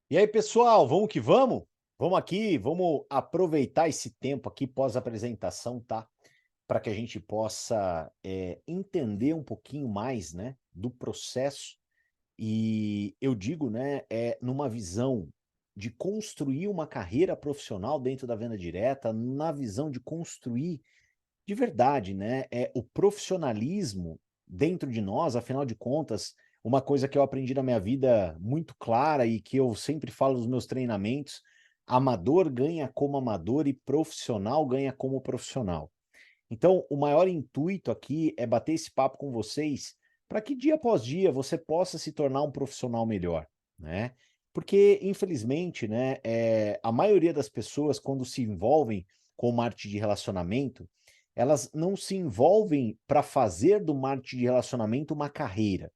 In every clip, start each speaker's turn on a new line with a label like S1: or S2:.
S1: E aí, pessoal, vamos que vamos? Vamos aqui, vamos aproveitar esse tempo aqui pós-apresentação, tá? Para que a gente possa entender um pouquinho mais, né, do processo. E eu digo, né, numa visão de construir uma carreira profissional dentro da venda direta, na visão de construir de verdade, né, o profissionalismo dentro de nós. Afinal de contas, uma coisa que eu aprendi na minha vida muito clara e que eu sempre falo nos meus treinamentos: amador ganha como amador e profissional ganha como profissional. Então, o maior intuito aqui é bater esse papo com vocês para que dia após dia você possa se tornar um profissional melhor, né? Porque, infelizmente, né, a maioria das pessoas, quando se envolvem com o marketing de relacionamento, elas não se envolvem para fazer do marketing de relacionamento uma carreira.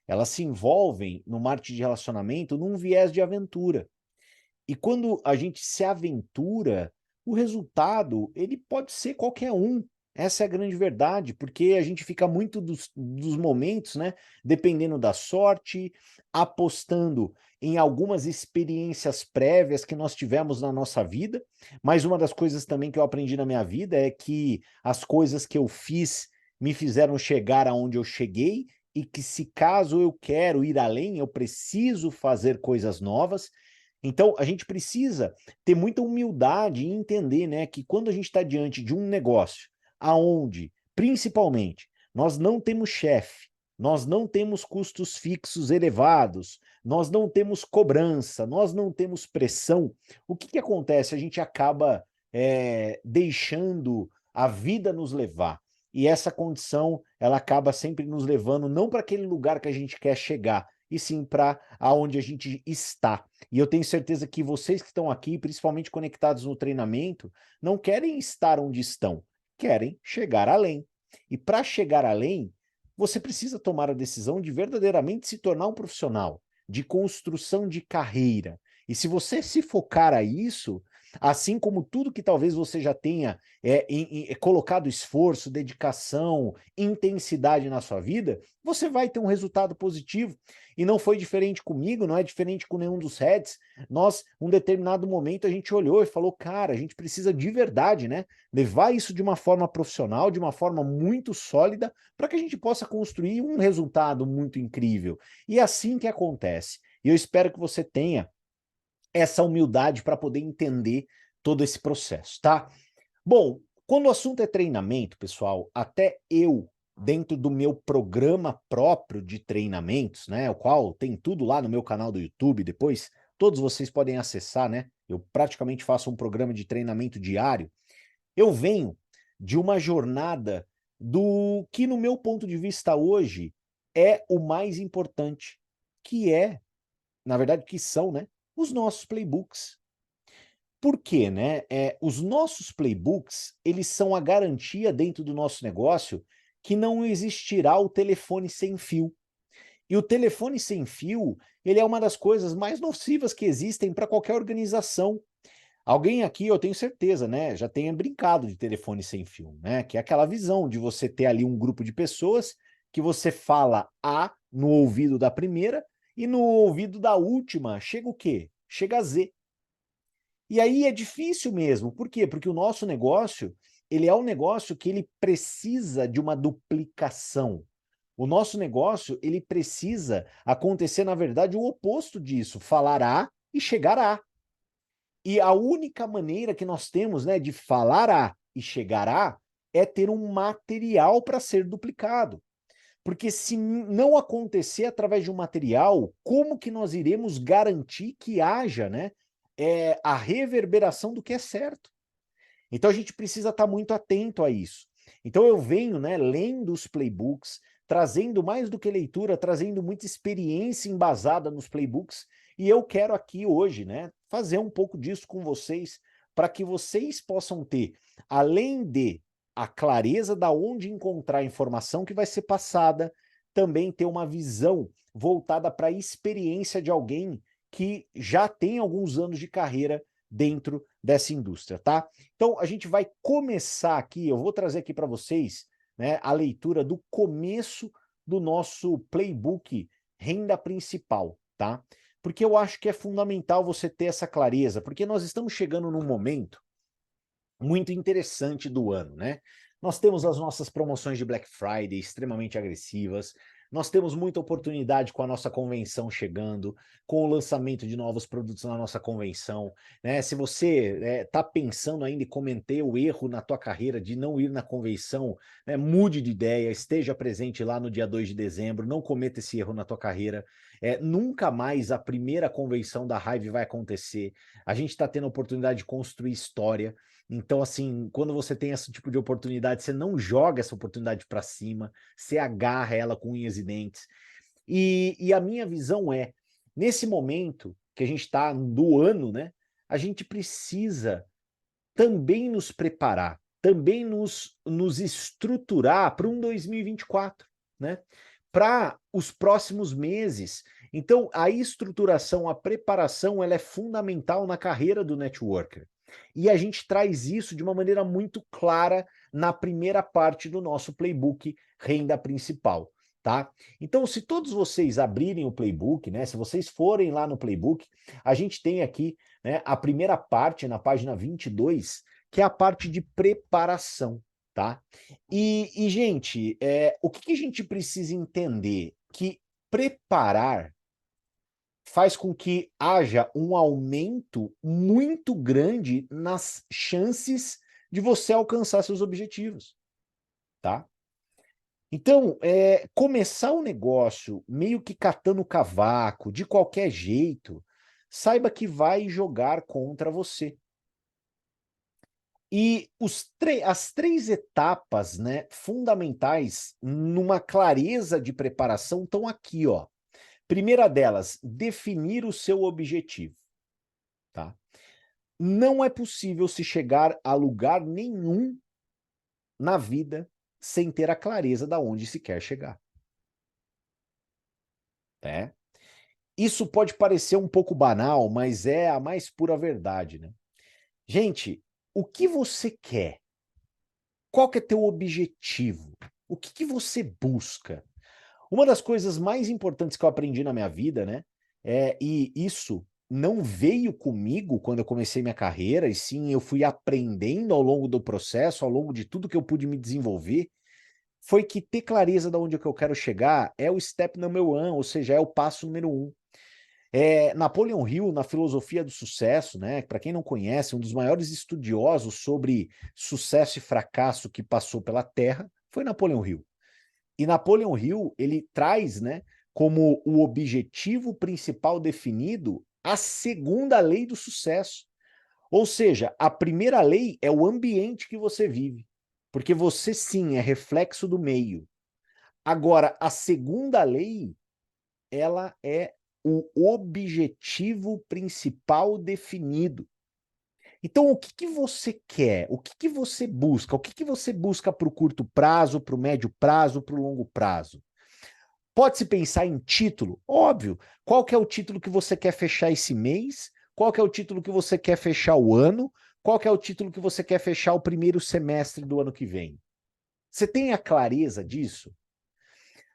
S1: Elas se envolvem no marketing de relacionamento num viés de aventura. E quando a gente se aventura, o resultado, ele pode ser qualquer um. Essa é a grande verdade, porque a gente fica muito dos momentos, né, dependendo da sorte, apostando em algumas experiências prévias que nós tivemos na nossa vida. Mas uma das coisas também que eu aprendi na minha vida é que as coisas que eu fiz me fizeram chegar aonde eu cheguei, e que se caso eu quero ir além, eu preciso fazer coisas novas. Então, a gente precisa ter muita humildade e entender, né, que quando a gente está diante de um negócio aonde, principalmente, nós não temos chefe, nós não temos custos fixos elevados, nós não temos cobrança, nós não temos pressão, o que que acontece? A gente acaba deixando a vida nos levar. E essa condição, ela acaba sempre nos levando não para aquele lugar que a gente quer chegar, e sim para aonde a gente está. E eu tenho certeza que vocês que estão aqui, principalmente conectados no treinamento, não querem estar onde estão, querem chegar além. E para chegar além, você precisa tomar a decisão de verdadeiramente se tornar um profissional, de construção de carreira. E se você se focar a isso, assim como tudo que talvez você já tenha colocado esforço, dedicação, intensidade na sua vida, você vai ter um resultado positivo. E não foi diferente comigo, não é diferente com nenhum dos heads. Nós, um determinado momento, a gente olhou e falou, cara, a gente precisa de verdade, né? Levar isso de uma forma profissional, de uma forma muito sólida, para que a gente possa construir um resultado muito incrível. E é assim que acontece. E eu espero que você tenha essa humildade para poder entender todo esse processo, tá? Bom, quando o assunto é treinamento, pessoal, até eu, dentro do meu programa próprio de treinamentos, né, o qual tem tudo lá no meu canal do YouTube, depois todos vocês podem acessar, né? Eu praticamente faço um programa de treinamento diário. Eu venho de uma jornada do que, no meu ponto de vista hoje, é o mais importante, que é, na verdade, que são, né, os nossos playbooks. Por quê, né? Os nossos playbooks, eles são a garantia dentro do nosso negócio que não existirá o telefone sem fio. E o telefone sem fio, ele é uma das coisas mais nocivas que existem para qualquer organização. Alguém aqui, eu tenho certeza, né, já tenha brincado de telefone sem fio, né? Que é aquela visão de você ter ali um grupo de pessoas que você fala A no ouvido da primeira e no ouvido da última chega o quê? Chega Z. E aí é difícil mesmo, por quê? Porque o nosso negócio, ele é um negócio que ele precisa de uma duplicação. O nosso negócio, ele precisa acontecer, na verdade, o oposto disso, falar A e chegar A. E a única maneira que nós temos, né, de falar A e chegar A é ter um material para ser duplicado. Porque se não acontecer através de um material, como que nós iremos garantir que haja, né, a reverberação do que é certo? Então a gente precisa estar muito atento a isso. Então eu venho, né, lendo os playbooks, trazendo mais do que leitura, trazendo muita experiência embasada nos playbooks, e eu quero aqui hoje, né, fazer um pouco disso com vocês, para que vocês possam ter, além de a clareza da onde encontrar a informação que vai ser passada, também ter uma visão voltada para a experiência de alguém que já tem alguns anos de carreira dentro dessa indústria, tá? Então, a gente vai começar aqui, eu vou trazer aqui para vocês, né, a leitura do começo do nosso playbook Renda Principal, tá? porque eu acho que é fundamental você ter essa clareza, porque nós estamos chegando num momento muito interessante do ano, né? Nós temos as nossas promoções de Black Friday extremamente agressivas, nós temos muita oportunidade com a nossa convenção chegando, com o lançamento de novos produtos na nossa convenção, né? Se você está pensando ainda e cometer o erro na tua carreira de não ir na convenção, né, mude de ideia, esteja presente lá no dia 2 de dezembro, não cometa esse erro na tua carreira. Nunca mais a primeira convenção da Hive vai acontecer. A gente está tendo a oportunidade de construir história. Então, assim, quando você tem esse tipo de oportunidade, você não joga essa oportunidade para cima, você agarra ela com unhas e dentes. E a minha visão é, nesse momento que a gente está do ano, né, a gente precisa também nos preparar, também nos estruturar para um 2024, né? Para os próximos meses. Então, a estruturação, a preparação, ela é fundamental na carreira do networker. E a gente traz isso de uma maneira muito clara na primeira parte do nosso playbook Renda Principal, tá? Então, se todos vocês abrirem o playbook, né, se vocês forem lá no playbook, a gente tem aqui, né, a primeira parte, na página 22, que é a parte de preparação, tá? Gente, o que a gente precisa entender? Que preparar faz com que haja um aumento muito grande nas chances de você alcançar seus objetivos, tá? Então, começar um negócio meio que catando cavaco, de qualquer jeito, saiba que vai jogar contra você. E as três etapas, né, fundamentais numa clareza de preparação estão aqui, ó. Primeira delas, definir o seu objetivo, tá? Não é possível se chegar a lugar nenhum na vida sem ter a clareza da onde se quer chegar, né? Isso pode parecer um pouco banal, mas é a mais pura verdade, né? Gente, o que você quer? Qual que é teu objetivo? O que você busca? Uma das coisas mais importantes que eu aprendi na minha vida, né? E isso não veio comigo quando eu comecei minha carreira, e sim eu fui aprendendo ao longo do processo, ao longo de tudo que eu pude me desenvolver, foi que ter clareza de onde é que eu quero chegar é o step number one, ou seja, é o passo número um. Napoleon Hill, na filosofia do sucesso, né? Para quem não conhece, um dos maiores estudiosos sobre sucesso e fracasso que passou pela Terra foi Napoleon Hill. E Napoleon Hill, ele traz, né, como o objetivo principal definido a segunda lei do sucesso. Ou seja, a primeira lei é o ambiente que você vive, porque você sim é reflexo do meio. Agora, a segunda lei, ela é o objetivo principal definido. Então, o que você quer? O que você busca? O que você busca para o curto prazo, para o médio prazo, para o longo prazo? Pode-se pensar em título? Óbvio. Qual que é o título que você quer fechar esse mês? Qual que é o título que você quer fechar o ano? Qual que é o título que você quer fechar o primeiro semestre do ano que vem? Você tem a clareza disso?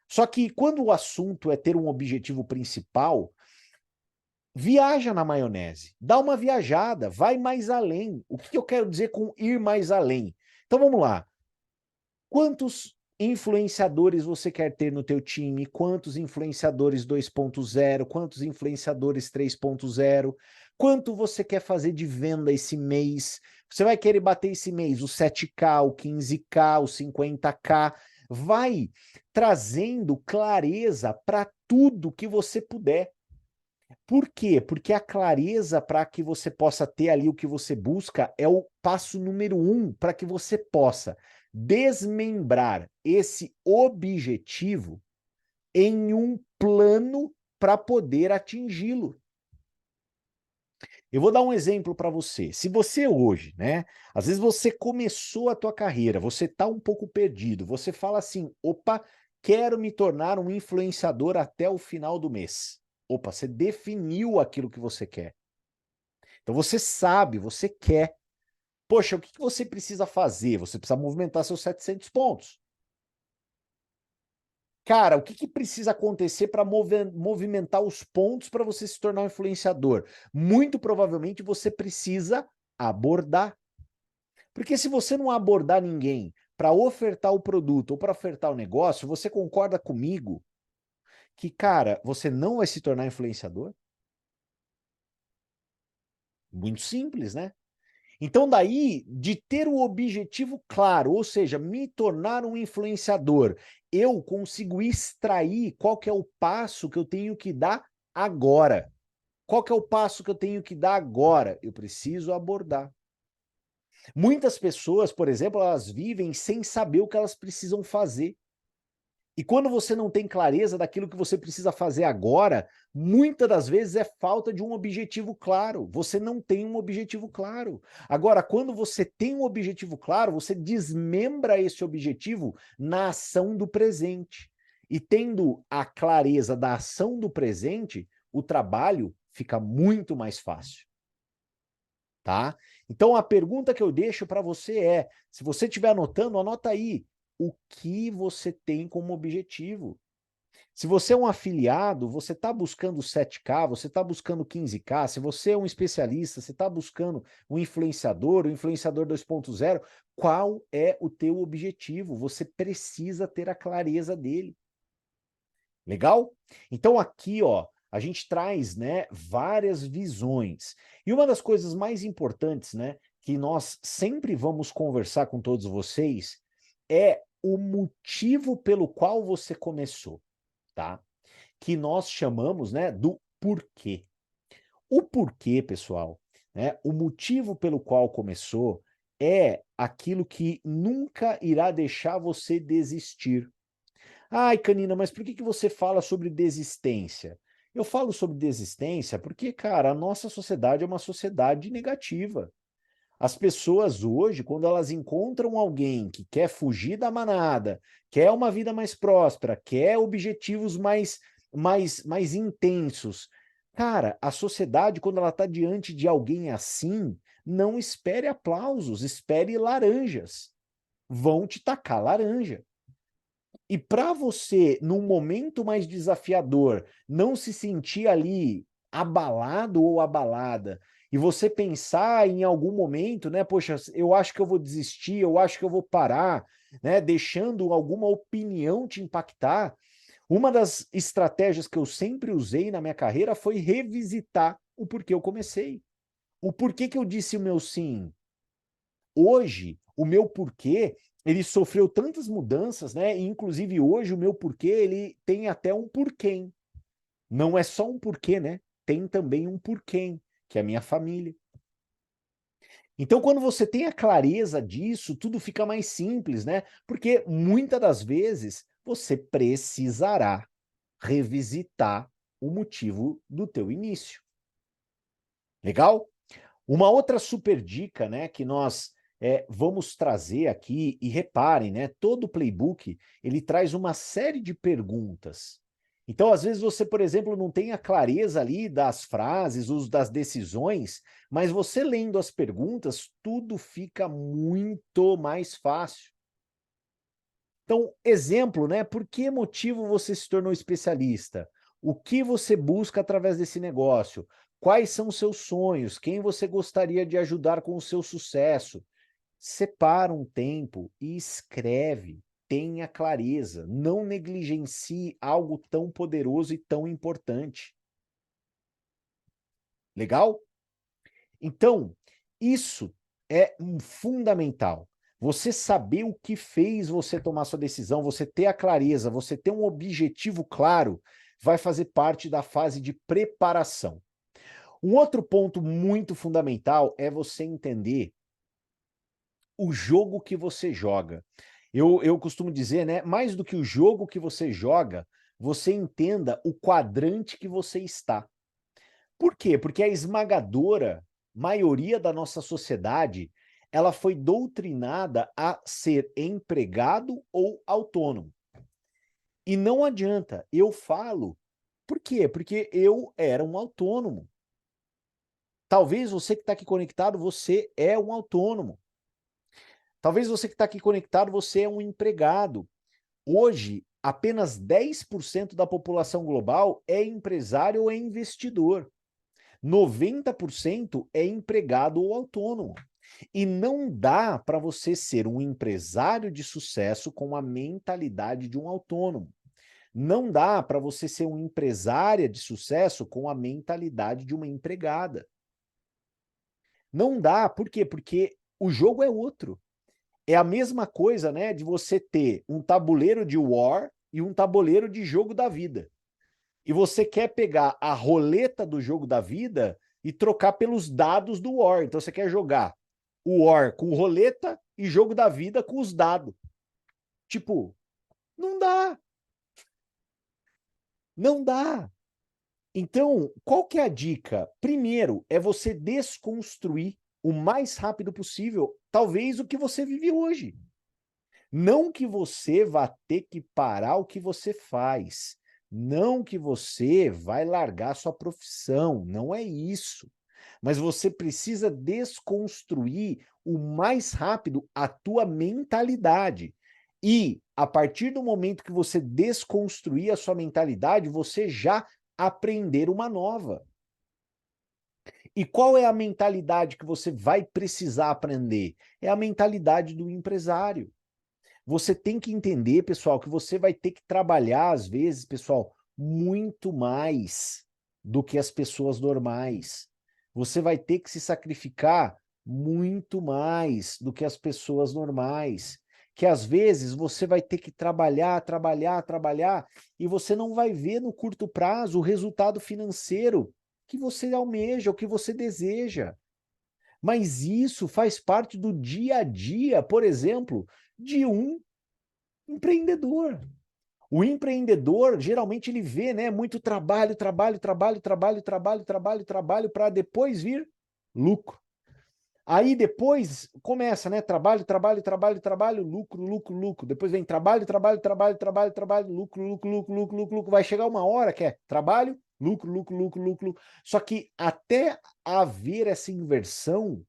S1: Só que quando o assunto é ter um objetivo principal, viaja na maionese, dá uma viajada, vai mais além. O que eu quero dizer com ir mais além? Então vamos lá. Quantos influenciadores você quer ter no teu time? Quantos influenciadores 2.0? Quantos influenciadores 3.0? Quanto você quer fazer de venda esse mês? Você vai querer bater esse mês o 7K, o 15K, o 50K? Vai trazendo clareza para tudo que você puder. Por quê? Porque a clareza para que você possa ter ali o que você busca é o passo número um para que você possa desmembrar esse objetivo em um plano para poder atingi-lo. Eu vou dar um exemplo para você. Se você hoje, né, às vezes você começou a tua carreira, você está um pouco perdido, você fala assim, opa, quero me tornar um influenciador até o final do mês. Opa, você definiu aquilo que você quer. Então você sabe, você quer. Poxa, o que você precisa fazer? Você precisa movimentar seus 700 pontos. Cara, o que que precisa acontecer para movimentar os pontos para você se tornar um influenciador? Muito provavelmente você precisa abordar. Porque se você não abordar ninguém para ofertar o produto ou para ofertar o negócio, você concorda comigo que, cara, você não vai se tornar influenciador? Muito simples, né? Então, daí, de ter o objetivo claro, ou seja, me tornar um influenciador, eu consigo extrair qual que é o passo que eu tenho que dar agora. Qual que é o passo que eu tenho que dar agora? Eu preciso abordar. Muitas pessoas, por exemplo, elas vivem sem saber o que elas precisam fazer. E quando você não tem clareza daquilo que você precisa fazer agora, muitas das vezes é falta de um objetivo claro. Você não tem um objetivo claro. Agora, quando você tem um objetivo claro, você desmembra esse objetivo na ação do presente. E tendo a clareza da ação do presente, o trabalho fica muito mais fácil, tá? Então a pergunta que eu deixo para você é, se você estiver anotando, anota aí, o que você tem como objetivo? Se você é um afiliado, você está buscando 7K, você está buscando 15K, se você é um especialista, você está buscando um influenciador, o influenciador 2.0, qual é o teu objetivo? Você precisa ter a clareza dele. Legal? Então aqui, ó, a gente traz, né, várias visões. E uma das coisas mais importantes, né, que nós sempre vamos conversar com todos vocês é o motivo pelo qual você começou, tá? Que nós chamamos, né, do porquê. O porquê, pessoal, né, o motivo pelo qual começou é aquilo que nunca irá deixar você desistir. Ai, Canina, mas por que que você fala sobre desistência? Eu falo sobre desistência porque, cara, a nossa sociedade é uma sociedade negativa. As pessoas hoje, quando elas encontram alguém que quer fugir da manada, quer uma vida mais próspera, quer objetivos mais intensos, cara, a sociedade, quando ela está diante de alguém assim, não espere aplausos, espere laranjas. Vão te tacar laranja. E para você, num momento mais desafiador, não se sentir ali abalado ou abalada, e você pensar em algum momento, né, poxa, eu acho que eu vou desistir, eu acho que eu vou parar, né, deixando alguma opinião te impactar, uma das estratégias que eu sempre usei na minha carreira foi revisitar o porquê eu comecei. O porquê que eu disse o meu sim. Hoje, o meu porquê, ele sofreu tantas mudanças, né? E, inclusive, hoje, o meu porquê, ele tem até um porquê. Não é só um porquê, né? Tem também um porquê, que é a minha família. Então, quando você tem a clareza disso, tudo fica mais simples, né? Porque, muitas das vezes, você precisará revisitar o motivo do teu início. Legal? Uma outra super dica, né, que nós vamos trazer aqui, e reparem, né, todo o playbook, ele traz uma série de perguntas. Então, às vezes, você, por exemplo, não tem a clareza ali das frases, os das decisões, mas você lendo as perguntas, tudo fica muito mais fácil. Então, exemplo, né? Por que motivo você se tornou especialista? O que você busca através desse negócio? Quais são os seus sonhos? Quem você gostaria de ajudar com o seu sucesso? Separa um tempo e escreve. Tenha clareza. Não negligencie algo tão poderoso e tão importante. Legal? Então, isso é fundamental. Você saber o que fez você tomar sua decisão, você ter a clareza, você ter um objetivo claro, vai fazer parte da fase de preparação. Um outro ponto muito fundamental é você entender o jogo que você joga. Eu costumo dizer, né, mais do que o jogo que você joga, você entenda o quadrante que você está. Por quê? Porque a esmagadora maioria da nossa sociedade, ela foi doutrinada a ser empregado ou autônomo. E não adianta, eu falo. Por quê? Porque eu era um autônomo. Talvez você que está aqui conectado, você é um autônomo. Talvez você que está aqui conectado, você é um empregado. Hoje, apenas 10% da população global é empresário ou é investidor. 90% é empregado ou autônomo. E não dá para você ser um empresário de sucesso com a mentalidade de um autônomo. Não dá para você ser uma empresária de sucesso com a mentalidade de uma empregada. Não dá, por quê? Porque o jogo é outro. É a mesma coisa, né, de você ter um tabuleiro de war e um tabuleiro de jogo da vida. E você quer pegar a roleta do jogo da vida e trocar pelos dados do war. Então você quer jogar o war com roleta e jogo da vida com os dados. Tipo, não dá. Não dá. Então, qual que é a dica? Primeiro, é você desconstruir o mais rápido possível, talvez, o que você vive hoje. Não que você vá ter que parar o que você faz. Não que você vai largar sua profissão. Não é isso. Mas você precisa desconstruir o mais rápido a tua mentalidade. E, a partir do momento que você desconstruir a sua mentalidade, você já aprender uma nova. E qual é a mentalidade que você vai precisar aprender? É a mentalidade do empresário. Você tem que entender, pessoal, que você vai ter que trabalhar, às vezes, pessoal, muito mais do que as pessoas normais. Você vai ter que se sacrificar muito mais do que as pessoas normais. Que às vezes você vai ter que trabalhar, e você não vai ver no curto prazo o resultado financeiro que você almeja, o que você deseja. Mas isso faz parte do dia a dia, por exemplo, de um empreendedor. O empreendedor, geralmente, ele vê, né, muito trabalho para depois vir lucro. Aí depois começa, né, trabalho, lucro. Depois vem trabalho, lucro. Vai chegar uma hora que é trabalho, lucro. Só que até haver essa inversão,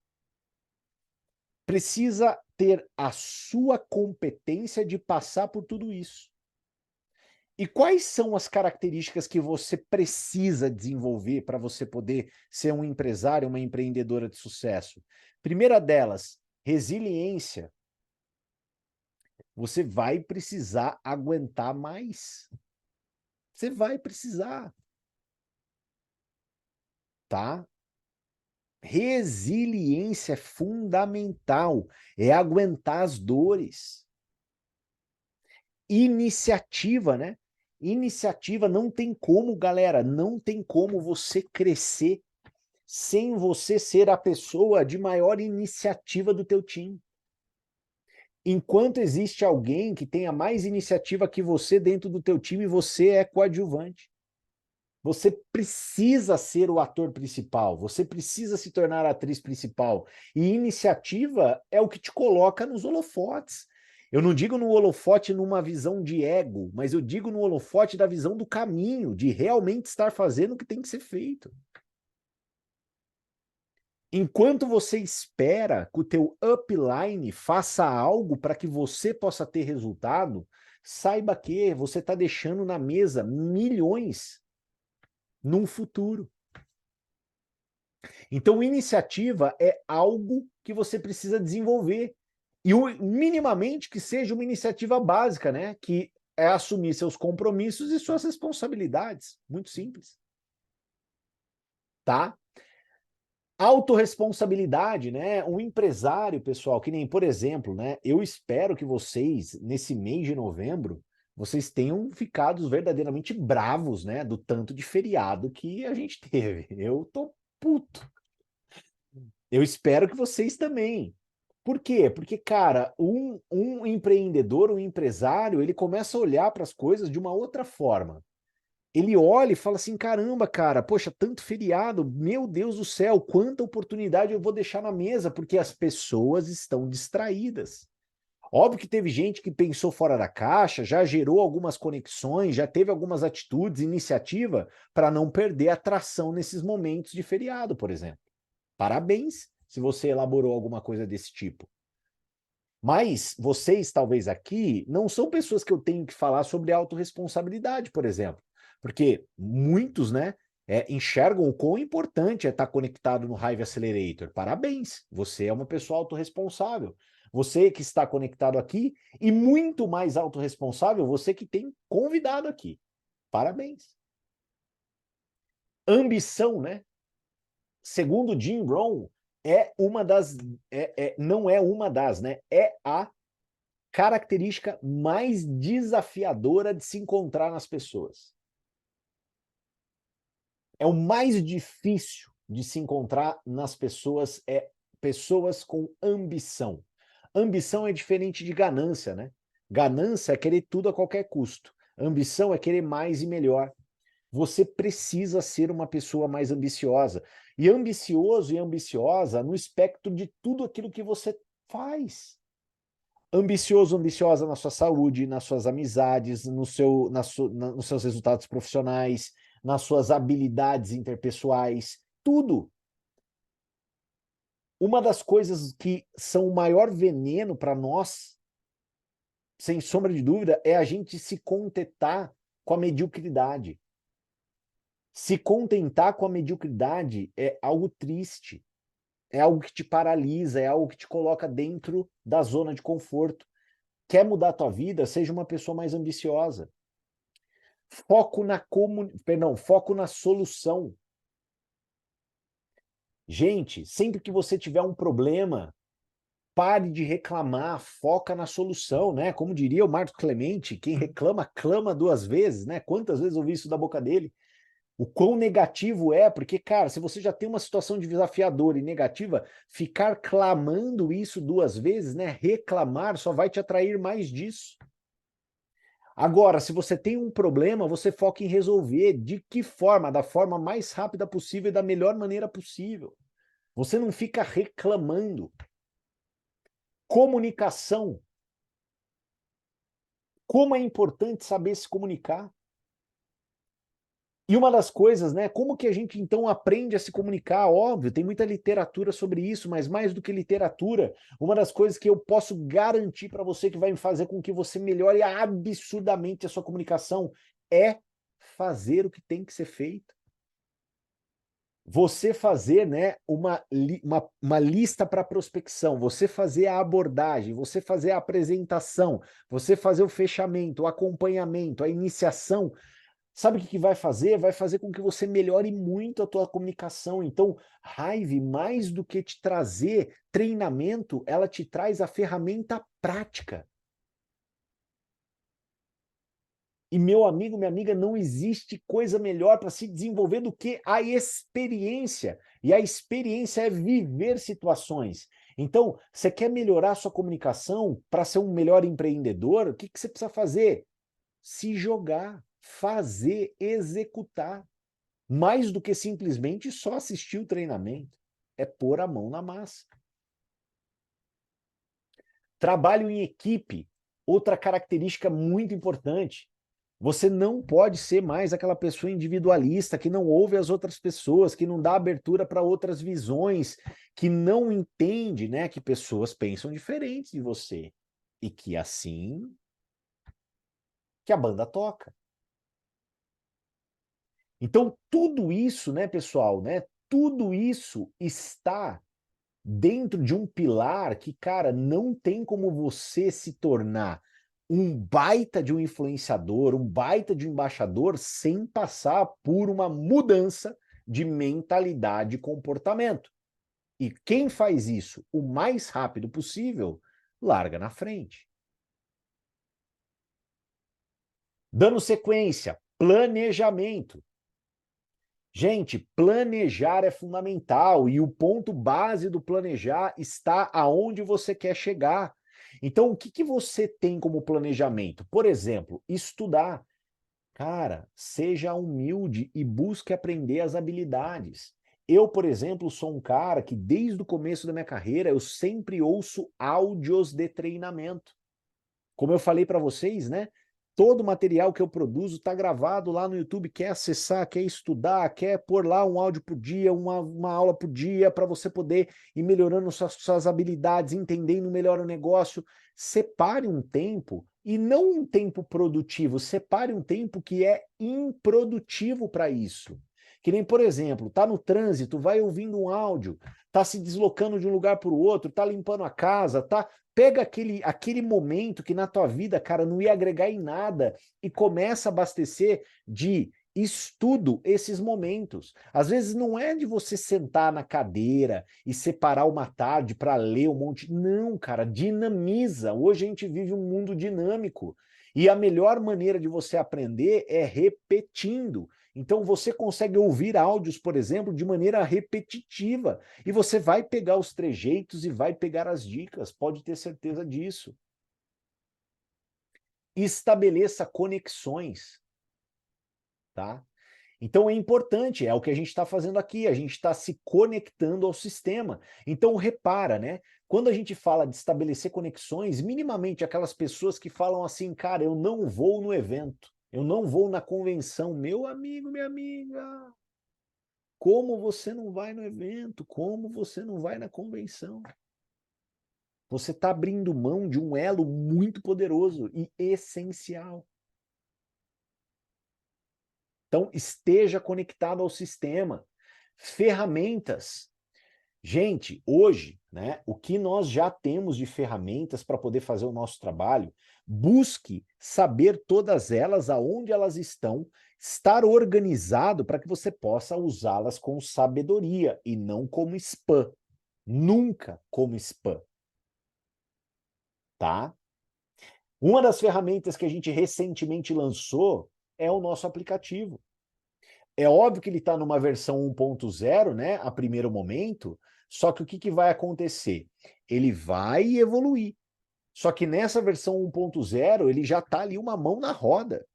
S1: precisa ter a sua competência de passar por tudo isso. E quais são as características que você precisa desenvolver para você poder ser um empresário, uma empreendedora de sucesso? Primeira delas, resiliência. Você vai precisar aguentar mais. Você vai precisar. Tá? Resiliência é fundamental. É aguentar as dores. Iniciativa, né? Iniciativa não tem como, galera, não tem como você crescer sem você ser a pessoa de maior iniciativa do teu time. Enquanto existe alguém que tenha mais iniciativa que você dentro do teu time, você é coadjuvante. Você precisa ser o ator principal, você precisa se tornar a atriz principal. E iniciativa é o que te coloca nos holofotes. Eu não digo no holofote numa visão de ego, mas eu digo no holofote da visão do caminho, de realmente estar fazendo o que tem que ser feito. Enquanto você espera que o teu upline faça algo para que você possa ter resultado, saiba que você está deixando na mesa milhões num futuro. Então, iniciativa é algo que você precisa desenvolver. E minimamente que seja uma iniciativa básica, né? Que é assumir seus compromissos e suas responsabilidades. Muito simples. Tá? Autorresponsabilidade, né? Um empresário, pessoal, que nem, por exemplo, né? Eu espero que vocês, nesse mês de novembro, vocês tenham ficado verdadeiramente bravos, né? Do tanto de feriado que a gente teve. Eu tô puto. Eu espero que vocês também. Por quê? Porque, cara, um empreendedor, um empresário, ele começa a olhar para as coisas de uma outra forma. Ele olha e fala assim, caramba, cara, poxa, tanto feriado, meu Deus do céu, quanta oportunidade eu vou deixar na mesa, porque as pessoas estão distraídas. Óbvio que teve gente que pensou fora da caixa, já gerou algumas conexões, já teve algumas atitudes, iniciativa, para não perder a atração nesses momentos de feriado, por exemplo. Parabéns se você elaborou alguma coisa desse tipo. Mas vocês, talvez aqui, não são pessoas que eu tenho que falar sobre autorresponsabilidade, por exemplo. Porque muitos, né, enxergam o quão importante é estar conectado no Hive Accelerator. Parabéns, você é uma pessoa autorresponsável. Você que está conectado aqui, e muito mais autorresponsável, você que tem convidado aqui. Parabéns. Ambição, né? Segundo Jim Rohn, é uma das, não é uma das, né? É a característica mais desafiadora de se encontrar nas pessoas. É o mais difícil de se encontrar nas pessoas, pessoas com ambição. Ambição é diferente de ganância, né? Ganância é querer tudo a qualquer custo. Ambição é querer mais e melhor. Você precisa ser uma pessoa mais ambiciosa. E ambicioso e ambiciosa no espectro de tudo aquilo que você faz. Ambicioso, ambiciosa na sua saúde, nas suas amizades, nos seus resultados profissionais, nas suas habilidades interpessoais, tudo. Uma das coisas que são o maior veneno para nós, sem sombra de dúvida, é a gente se contentar com a mediocridade. Se contentar com a mediocridade é algo triste, é algo que te paralisa, é algo que te coloca dentro da zona de conforto. Quer mudar a tua vida? Seja uma pessoa mais ambiciosa. Foco na solução. Gente, sempre que você tiver um problema, pare de reclamar, foca na solução, né? Como diria o Marco Clemente, quem reclama, clama duas vezes, né? Quantas vezes eu ouvi isso da boca dele? O quão negativo é, porque, cara, se você já tem uma situação desafiadora e negativa, ficar clamando isso duas vezes, né? Reclamar só vai te atrair mais disso. Agora, se você tem um problema, você foca em resolver. De que forma? Da forma mais rápida possível e da melhor maneira possível. Você não fica reclamando. Comunicação. Como é importante saber se comunicar. E uma das coisas, né, como que a gente então aprende a se comunicar? Óbvio, tem muita literatura sobre isso, mas mais do que literatura, uma das coisas que eu posso garantir para você que vai fazer com que você melhore absurdamente a sua comunicação é fazer o que tem que ser feito. Você fazer, né, uma lista para prospecção, você fazer a abordagem, você fazer a apresentação, você fazer o fechamento, o acompanhamento, a iniciação. Sabe o que vai fazer? Vai fazer com que você melhore muito a tua comunicação. Então, Hive, mais do que te trazer treinamento, ela te traz a ferramenta prática. E meu amigo, minha amiga, não existe coisa melhor para se desenvolver do que a experiência. E a experiência é viver situações. Então, você quer melhorar a sua comunicação para ser um melhor empreendedor? O que você precisa fazer? Se jogar, fazer, executar. Mais do que simplesmente só assistir o treinamento. É pôr a mão na massa. Trabalho em equipe, outra característica muito importante. Você não pode ser mais aquela pessoa individualista que não ouve as outras pessoas, que não dá abertura para outras visões, que não entende, né, que pessoas pensam diferentes de você e que assim que a banda toca. Então tudo isso, né, pessoal, né, tudo isso está dentro de um pilar que, cara, não tem como você se tornar um baita de um influenciador, um baita de um embaixador, sem passar por uma mudança de mentalidade e comportamento. E quem faz isso o mais rápido possível, larga na frente. Dando sequência, planejamento. Gente, planejar é fundamental e o ponto base do planejar está aonde você quer chegar. Então, o que você tem como planejamento? Por exemplo, estudar. Cara, seja humilde e busque aprender as habilidades. Eu, por exemplo, sou um cara que desde o começo da minha carreira eu sempre ouço áudios de treinamento. Como eu falei para vocês, né? todo o material que eu produzo está gravado lá no YouTube, quer acessar, quer estudar, quer pôr lá um áudio por dia, uma aula por dia, para você poder ir melhorando suas habilidades, entendendo melhor o negócio. Separe um tempo, e não um tempo produtivo, separe um tempo que é improdutivo para isso. Que nem, por exemplo, tá no trânsito, vai ouvindo um áudio, tá se deslocando de um lugar para o outro, tá limpando a casa, tá. Pega aquele momento que na tua vida, cara, não ia agregar em nada e começa a abastecer de estudo esses momentos. Às vezes não é de você sentar na cadeira e separar uma tarde para ler um monte. Não, cara, dinamiza. Hoje a gente vive um mundo dinâmico. E a melhor maneira de você aprender é repetindo. Então você consegue ouvir áudios, por exemplo, de maneira repetitiva. E você vai pegar os trejeitos e vai pegar as dicas, pode ter certeza disso. Estabeleça conexões, tá? Então é importante, é o que a gente está fazendo aqui, a gente está se conectando ao sistema. Então repara, né? Quando a gente fala de estabelecer conexões, minimamente aquelas pessoas que falam assim, cara, eu não vou no evento, eu não vou na convenção, meu amigo, minha amiga. Como você não vai no evento? Como você não vai na convenção? Você está abrindo mão de um elo muito poderoso e essencial. Então, esteja conectado ao sistema. Ferramentas. Gente, hoje, né, o que nós já temos de ferramentas para poder fazer o nosso trabalho, busque saber todas elas, aonde elas estão, estar organizado para que você possa usá-las com sabedoria e não como spam. Nunca como spam. Tá? Uma das ferramentas que a gente recentemente lançou é o nosso aplicativo. É óbvio que ele está numa versão 1.0, né, a primeiro momento, só que o que vai acontecer? Ele vai evoluir. Só que nessa versão 1.0, ele já está ali uma mão na roda.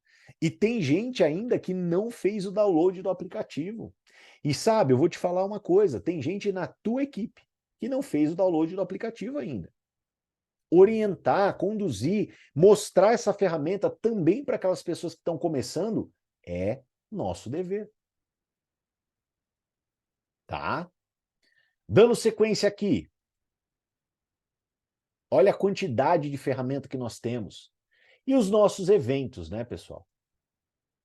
S1: E tem gente ainda que não fez o download do aplicativo. E sabe, eu vou te falar uma coisa, tem gente na tua equipe que não fez o download do aplicativo ainda. Orientar, conduzir, mostrar essa ferramenta também para aquelas pessoas que estão começando é nosso dever. Tá? Dando sequência aqui. Olha a quantidade de ferramenta que nós temos. E os nossos eventos, né, pessoal?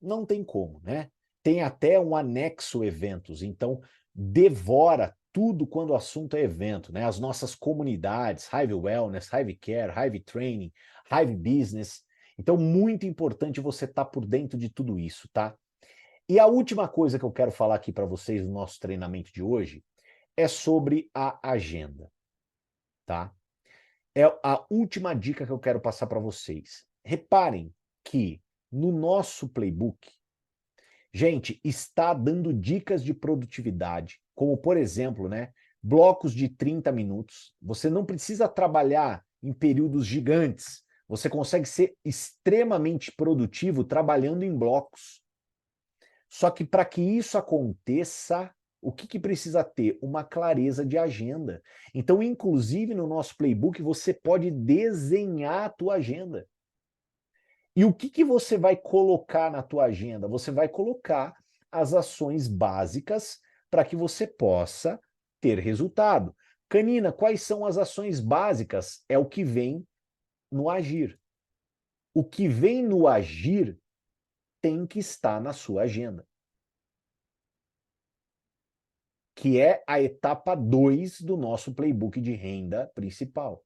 S1: Não tem como, né? Tem até um anexo eventos, então devora tudo quando o assunto é evento, né? As nossas comunidades, Hive Wellness, Hive Care, Hive Training, Hive Business. Então, muito importante você estar por dentro de tudo isso, tá? E a última coisa que eu quero falar aqui para vocês no nosso treinamento de hoje é sobre a agenda, tá? É a última dica que eu quero passar para vocês. Reparem que no nosso playbook, gente, está dando dicas de produtividade, como por exemplo, né, blocos de 30 minutos. Você não precisa trabalhar em períodos gigantes. Você consegue ser extremamente produtivo trabalhando em blocos. Só que para que isso aconteça, o que precisa ter? Uma clareza de agenda. Então, inclusive no nosso playbook, você pode desenhar a tua agenda. E o que você vai colocar na tua agenda? Você vai colocar as ações básicas para que você possa ter resultado. Canina, quais são as ações básicas? É o que vem no agir. O que vem no agir tem que estar na sua agenda, que é a etapa 2 do nosso playbook de renda principal.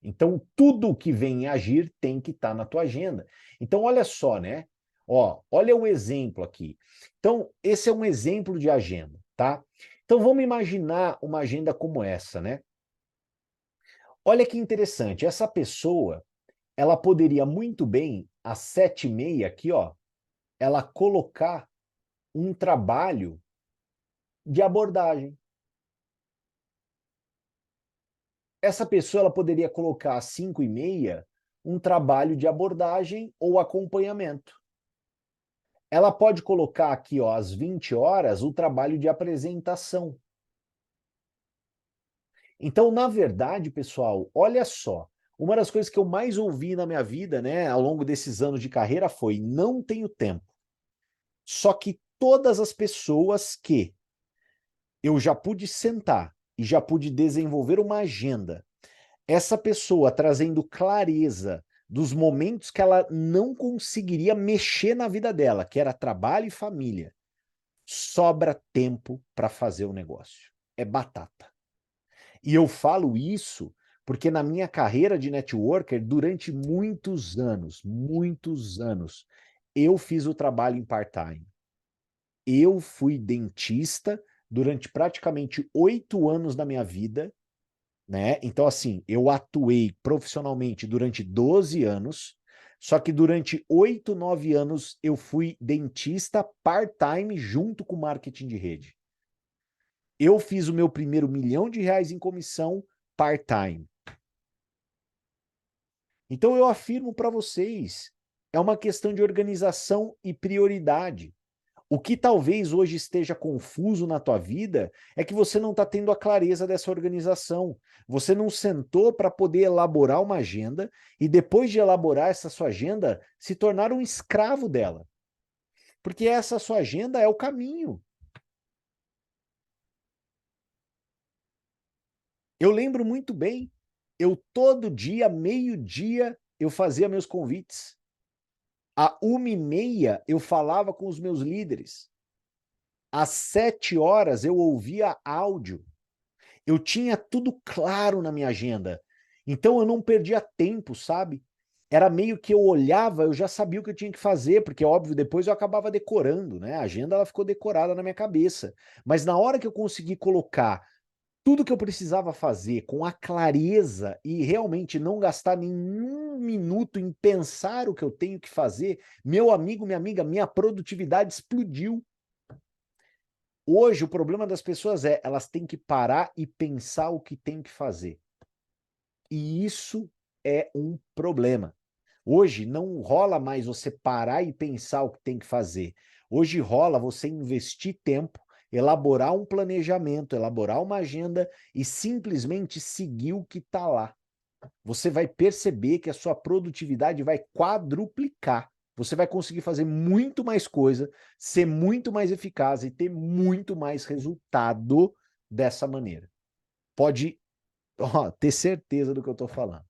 S1: Então, tudo que vem em agir tem que estar na tua agenda. Então, olha só, né? Ó, olha o exemplo aqui. Então, esse é um exemplo de agenda, tá? Então, vamos imaginar uma agenda como essa, né? Olha que interessante, essa pessoa, ela poderia muito bem, às 7h30 aqui, ó, ela colocar um trabalho de abordagem. Essa pessoa ela poderia colocar às 5h30 um trabalho de abordagem ou acompanhamento. Ela pode colocar aqui, ó, às 20 horas, o trabalho de apresentação. Então, na verdade, pessoal, olha só, Uma das coisas que eu mais ouvi na minha vida, né, ao longo desses anos de carreira foi: não tenho tempo. Só que todas as pessoas que eu já pude sentar e já pude desenvolver uma agenda, essa pessoa trazendo clareza dos momentos que ela não conseguiria mexer na vida dela, que era trabalho e família, sobra tempo para fazer o negócio. É batata. E eu falo isso porque na minha carreira de networker, durante muitos anos, eu fiz o trabalho em part-time. Eu fui dentista durante praticamente 8 anos da minha vida, né? Então, assim, eu atuei profissionalmente durante 12 anos, só que durante 8, 9 anos eu fui dentista part-time junto com marketing de rede. Eu fiz o meu primeiro R$ 1 milhão em comissão part-time. Então eu afirmo para vocês, é uma questão de organização e prioridade. O que talvez hoje esteja confuso na tua vida é que você não está tendo a clareza dessa organização. Você não sentou para poder elaborar uma agenda e depois de elaborar essa sua agenda, se tornar um escravo dela. Porque essa sua agenda é o caminho. Eu lembro muito bem, eu todo dia, meio-dia, eu fazia meus convites. À 1h30 eu falava com os meus líderes. Às 7 horas eu ouvia áudio. Eu tinha tudo claro na minha agenda. Então eu não perdia tempo, sabe? Era meio que eu olhava, eu já sabia o que eu tinha que fazer, porque óbvio, depois eu acabava decorando, né? A agenda ela ficou decorada na minha cabeça. Mas na hora que eu consegui colocar tudo que eu precisava fazer com a clareza e realmente não gastar nenhum minuto em pensar o que eu tenho que fazer, meu amigo, minha amiga, minha produtividade explodiu. Hoje, o problema das pessoas é, elas têm que parar e pensar o que tem que fazer. E isso é um problema. Hoje não rola mais você parar e pensar o que tem que fazer. Hoje rola você investir tempo, elaborar um planejamento, elaborar uma agenda e simplesmente seguir o que está lá. Você vai perceber que a sua produtividade vai quadruplicar. Você vai conseguir fazer muito mais coisa, ser muito mais eficaz e ter muito mais resultado dessa maneira. Pode, ter certeza do que eu estou falando.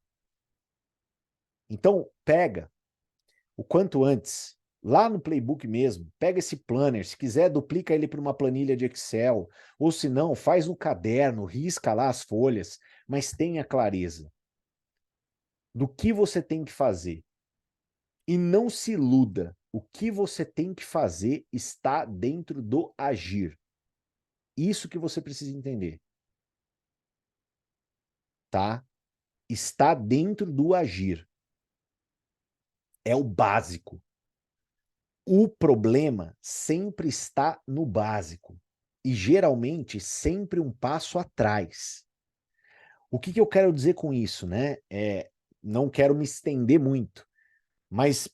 S1: Então, pega o quanto antes, lá no Playbook mesmo, pega esse planner, se quiser duplica ele para uma planilha de Excel, ou se não, faz no caderno, risca lá as folhas, mas tenha clareza do que você tem que fazer. E não se iluda, o que você tem que fazer está dentro do agir. Isso que você precisa entender, tá? Está dentro do agir. É o básico. O problema sempre está no básico e geralmente sempre um passo atrás. O que eu quero dizer com isso, né? Não quero me estender muito, mas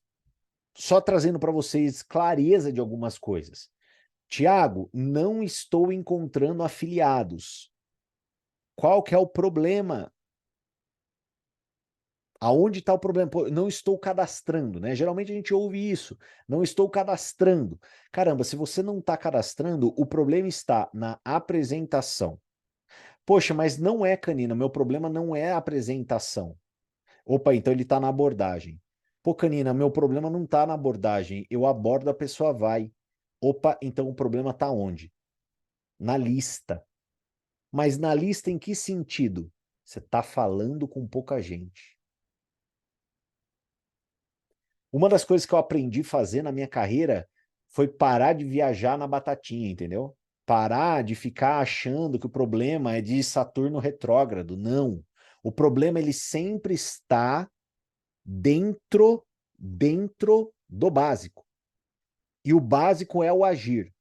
S1: só trazendo para vocês clareza de algumas coisas. Tiago, não estou encontrando afiliados. Qual que é o problema? Aonde está o problema? Pô, não estou cadastrando, né? Geralmente a gente ouve isso. Não estou cadastrando. Caramba, se você não está cadastrando, o problema está na apresentação. Poxa, mas não é, Canina. Meu problema não é a apresentação. Opa, então ele está na abordagem. Pô, Canina, meu problema não está na abordagem. Eu abordo, a pessoa vai. Opa, então o problema está onde? Na lista. Mas na lista em que sentido? Você está falando com pouca gente. Uma das coisas que eu aprendi a fazer na minha carreira foi parar de viajar na batatinha, entendeu? Parar de ficar achando que o problema é de Saturno retrógrado. Não. O problema ele sempre está dentro do básico. E o básico é o agir.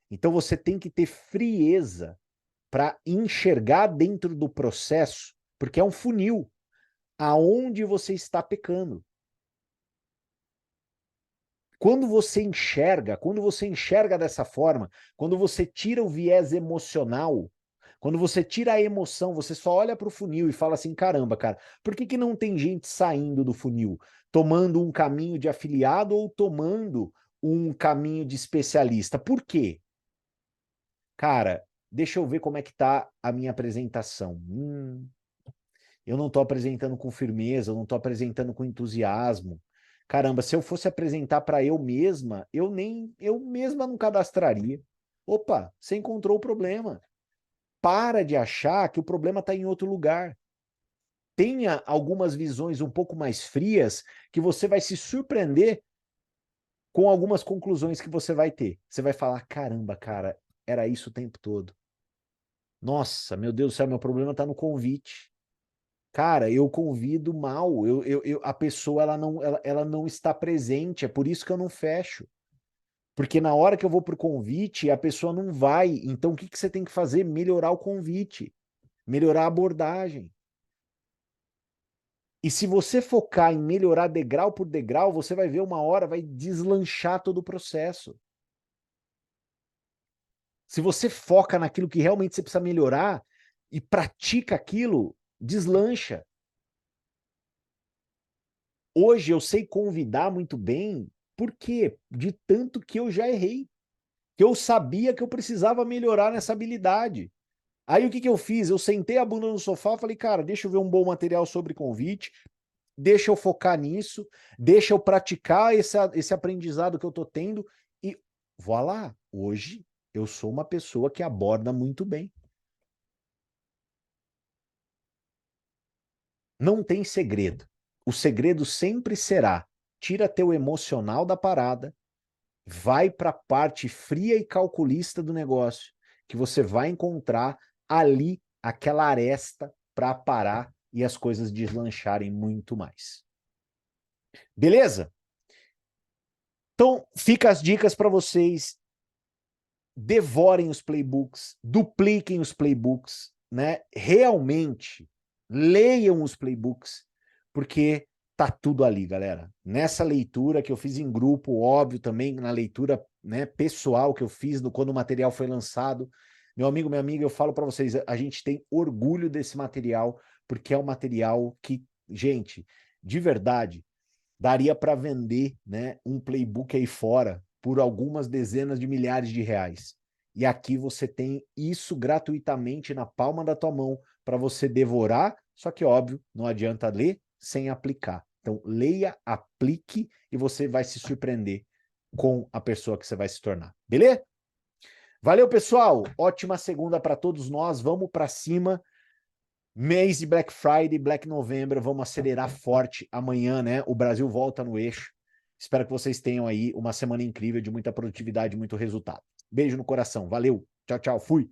S1: Então você tem que ter frieza para enxergar dentro do processo, porque é um funil, aonde você está pecando. Quando você enxerga dessa forma, quando você tira o viés emocional, Quando você tira a emoção, você só olha para o funil e fala assim, caramba, cara, por que não tem gente saindo do funil? Tomando um caminho de afiliado ou tomando um caminho de especialista? Por quê? Cara, deixa eu ver como é que tá a minha apresentação. Eu não estou apresentando com firmeza, eu não estou apresentando com entusiasmo. Caramba, se eu fosse apresentar para eu mesma, eu mesma não cadastraria. Opa, você encontrou o problema. Para de achar que o problema está em outro lugar. Tenha algumas visões um pouco mais frias que você vai se surpreender com algumas conclusões que você vai ter. Você vai falar, caramba, cara, era isso o tempo todo. Nossa, meu Deus do céu, meu problema está no convite. Cara, eu convido mal, a pessoa ela não está presente, é por isso que eu não fecho. Porque na hora que eu vou pro convite, a pessoa não vai. Então o que você tem que fazer? Melhorar o convite, melhorar a abordagem. E se você focar em melhorar degrau por degrau, você vai ver uma hora, vai deslanchar todo o processo. Se você foca naquilo que realmente você precisa melhorar e pratica aquilo, deslancha. Hoje eu sei convidar muito bem, por quê? De tanto que eu já errei. Que eu sabia que eu precisava melhorar nessa habilidade. Aí o que eu fiz? Eu sentei a bunda no sofá e falei, cara, deixa eu ver um bom material sobre convite, deixa eu focar nisso, deixa eu praticar esse aprendizado que eu tô tendo e voilá, hoje eu sou uma pessoa que aborda muito bem. Não tem segredo. O segredo sempre será: tira teu emocional da parada, vai para a parte fria e calculista do negócio, que você vai encontrar ali aquela aresta para parar e as coisas deslancharem muito mais. Beleza? Então, fica as dicas para vocês. Devorem os playbooks, dupliquem os playbooks, né? Realmente leiam os playbooks, porque tá tudo ali, galera. Nessa leitura que eu fiz em grupo, óbvio, também na leitura, né, pessoal que eu fiz quando o material foi lançado. Meu amigo, minha amiga, eu falo para vocês, a gente tem orgulho desse material, porque é um material que, gente, de verdade, daria para vender, né, um playbook aí fora por algumas dezenas de milhares de reais. E aqui você tem isso gratuitamente na palma da tua mão para você devorar, só que óbvio, não adianta ler sem aplicar. Então leia, aplique e você vai se surpreender com a pessoa que você vai se tornar. Beleza? Valeu, pessoal. Ótima segunda para todos nós. Vamos para cima. Mês de Black Friday, Black November, vamos acelerar forte amanhã, né? O Brasil volta no eixo. Espero que vocês tenham aí uma semana incrível de muita produtividade, muito resultado. Beijo no coração, valeu, tchau, tchau, fui.